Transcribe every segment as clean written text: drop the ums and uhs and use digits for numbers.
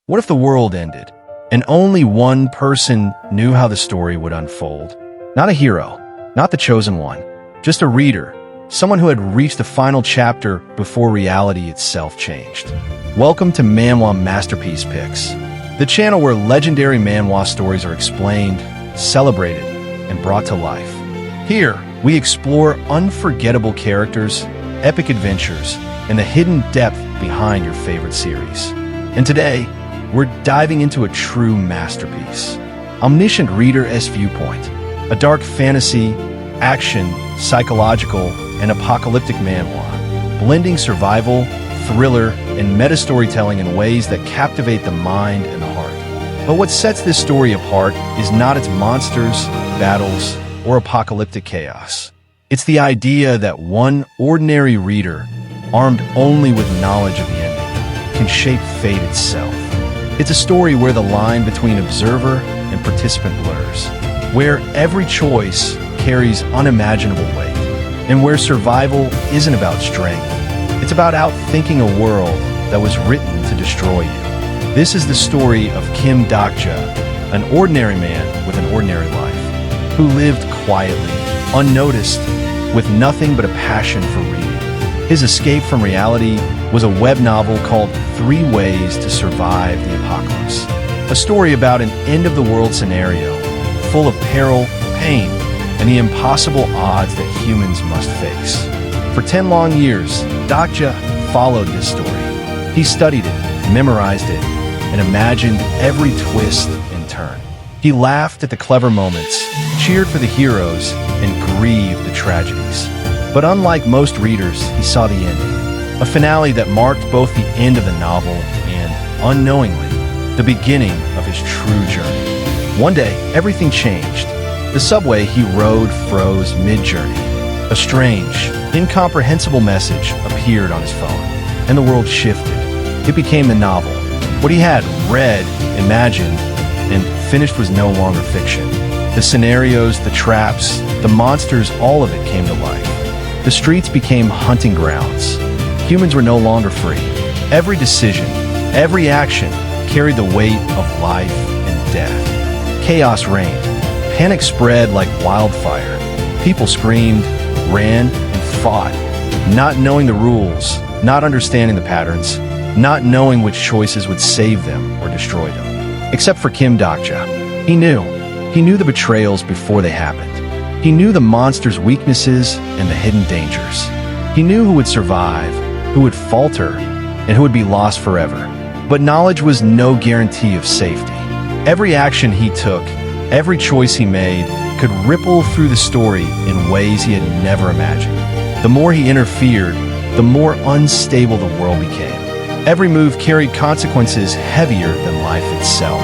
What if the world ended, and only one person knew how the story would unfold? Not a hero, not the chosen one, just a reader, someone who had reached the final chapter before reality itself changed. Welcome to Manhwa Masterpiece Picks, the channel where legendary Manhwa stories are explained, celebrated, and brought to life. Here, we explore unforgettable characters, epic adventures, and the hidden depth behind your favorite series. And today, we're diving into a true masterpiece, Omniscient Reader's Viewpoint, a dark fantasy, action, psychological, and apocalyptic manhwa, blending survival, thriller, and meta-storytelling in ways that captivate the mind and the heart. But what sets this story apart is not its monsters, battles, or apocalyptic chaos. It's the idea that one ordinary reader, armed only with knowledge of the ending, can shape fate itself. It's a story where the line between observer and participant blurs, where every choice carries unimaginable weight, and where survival isn't about strength. It's about outthinking a world that was written to destroy you. This is the story of Kim Dokja, an ordinary man with an ordinary life, who lived quietly, unnoticed, with nothing but a passion for reading. His escape from reality was a web novel called 3 Ways to Survive the Apocalypse, a story about an end-of-the-world scenario full of peril, pain, and the impossible odds that humans must face. For 10 long years, Dokja followed this story. He studied it, memorized it, and imagined every twist and turn. He laughed at the clever moments, cheered for the heroes, and grieved the tragedies. But unlike most readers, he saw the ending, a finale that marked both the end of the novel and, unknowingly, the beginning of his true journey. One day, everything changed. The subway he rode froze mid-journey. A strange, incomprehensible message appeared on his phone, and the world shifted. It became the novel. What he had read, imagined, and finished was no longer fiction. The scenarios, the traps, the monsters, all of it came to life. The streets became hunting grounds. Humans were no longer free. Every decision, every action carried the weight of life and death. Chaos reigned. Panic spread like wildfire. People screamed, ran, and fought, not knowing the rules, not understanding the patterns, not knowing which choices would save them or destroy them. Except for Kim Dokja. He knew. He knew the betrayals before they happened. He knew the monsters' weaknesses and the hidden dangers. He knew who would survive, who would falter, and who would be lost forever. But knowledge was no guarantee of safety. Every action he took, every choice he made, could ripple through the story in ways he had never imagined. The more he interfered, the more unstable the world became. Every move carried consequences heavier than life itself.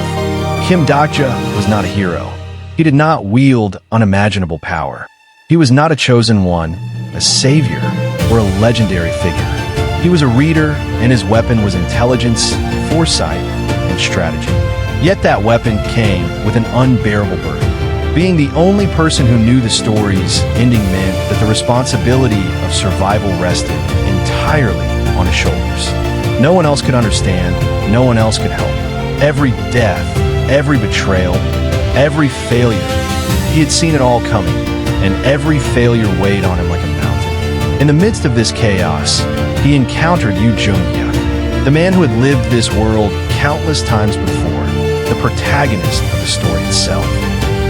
Kim Dokja was not a hero. He did not wield unimaginable power. He was not a chosen one, a savior, or a legendary figure. He was a reader, and his weapon was intelligence, foresight, and strategy. Yet that weapon came with an unbearable burden. Being the only person who knew the story's ending meant that the responsibility of survival rested entirely on his shoulders. No one else could understand, no one else could help. Every death, every betrayal, every failure, he had seen it all coming, and every failure weighed on him like a mountain. In the midst of this chaos, he encountered Yoo Jung-hyuk, the man who had lived this world countless times before, the protagonist of the story itself.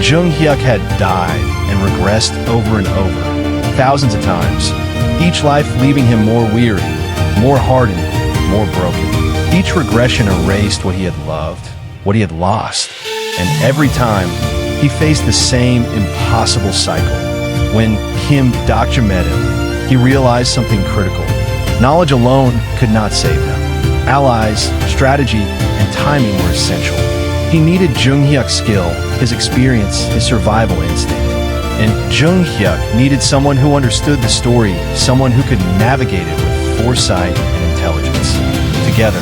Jung-hyuk had died and regressed over and over, thousands of times, each life leaving him more weary, more hardened, more broken. Each regression erased what he had loved, what he had lost, and every time, he faced the same impossible cycle. When Kim Dokja met him, he realized something critical. Knowledge alone could not save them. Allies, strategy, and timing were essential. He needed Jung-hyuk's skill, his experience, his survival instinct. And Jung-hyuk needed someone who understood the story, someone who could navigate it with foresight and intelligence. Together,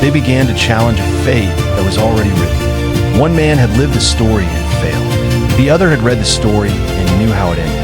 they began to challenge a fate that was already written. One man had lived the story and failed. The other had read the story and knew how it ended.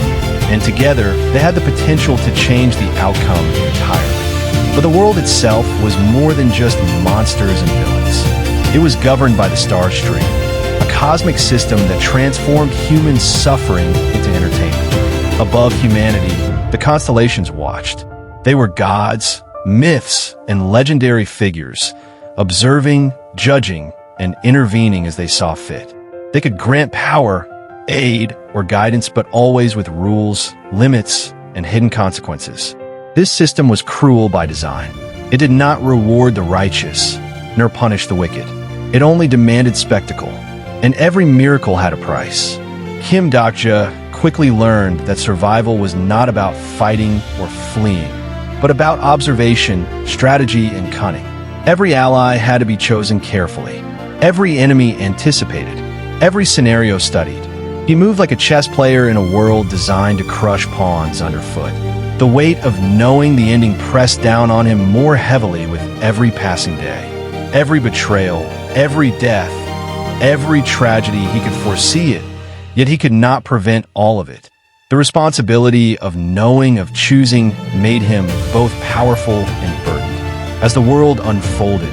And together, they had the potential to change the outcome entirely. But the world itself was more than just monsters and villains. It was governed by the star stream, a cosmic system that transformed human suffering into entertainment. Above humanity, the constellations watched. They were gods, myths, and legendary figures, observing, judging, and intervening as they saw fit. They could grant power, aid, or guidance, but always with rules, limits, and hidden consequences. This system was cruel by design. It did not reward the righteous, nor punish the wicked. It only demanded spectacle, and every miracle had a price. Kim Dokja quickly learned that survival was not about fighting or fleeing, but about observation, strategy, and cunning. Every ally had to be chosen carefully. Every enemy anticipated. Every scenario studied. He moved like a chess player in a world designed to crush pawns underfoot. The weight of knowing the ending pressed down on him more heavily with every passing day. Every betrayal, every death, every tragedy, he could foresee it, yet he could not prevent all of it. The responsibility of knowing, of choosing, made him both powerful and burdened. As the world unfolded,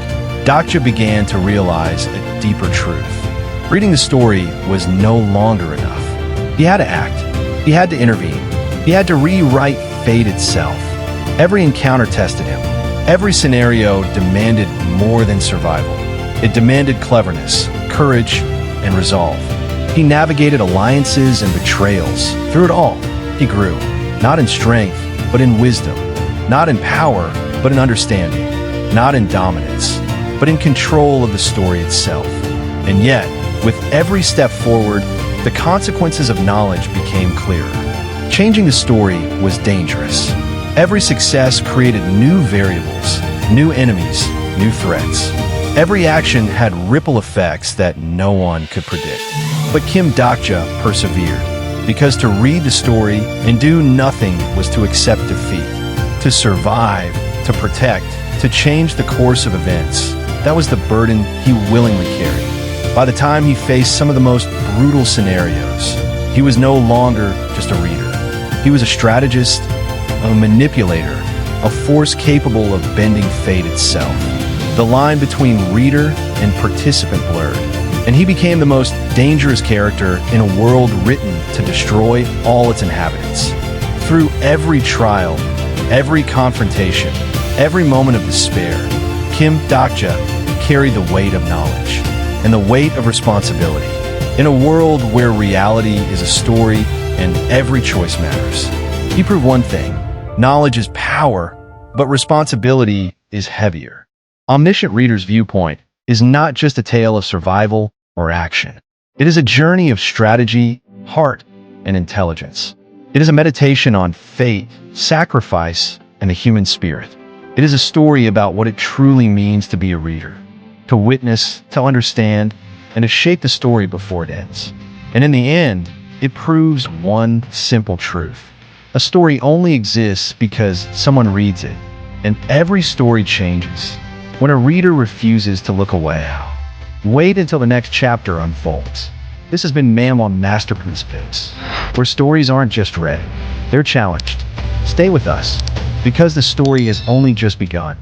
Dokja began to realize a deeper truth. Reading the story was no longer enough. He had to act. He had to intervene. He had to rewrite fate itself. Every encounter tested him. Every scenario demanded more than survival. It demanded cleverness, courage, and resolve. He navigated alliances and betrayals. Through it all, he grew, not in strength, but in wisdom, not in power, but in understanding, not in dominance, but in control of the story itself. And yet, with every step forward, the consequences of knowledge became clearer. Changing the story was dangerous. Every success created new variables, new enemies, new threats. Every action had ripple effects that no one could predict. But Kim Dokja persevered, because to read the story and do nothing was to accept defeat, to survive, to protect, to change the course of events. That was the burden he willingly carried. By the time he faced some of the most brutal scenarios, he was no longer just a reader. He was a strategist, a manipulator, a force capable of bending fate itself. The line between reader and participant blurred, and he became the most dangerous character in a world written to destroy all its inhabitants. Through every trial, every confrontation, every moment of despair, Kim Dokja carried the weight of knowledge and the weight of responsibility. In a world where reality is a story and every choice matters, he proved one thing: knowledge is power, but responsibility is heavier. Omniscient Reader's Viewpoint is not just a tale of survival or action. It is a journey of strategy, heart, and intelligence. It is a meditation on fate, sacrifice, and the human spirit. It is a story about what it truly means to be a reader, to witness, to understand, and to shape the story before it ends. And in the end, it proves one simple truth. A story only exists because someone reads it, and every story changes when a reader refuses to look away. Wait until the next chapter unfolds. This has been Manhwa Masterpiece, where stories aren't just read, they're challenged. Stay with us, because the story has only just begun.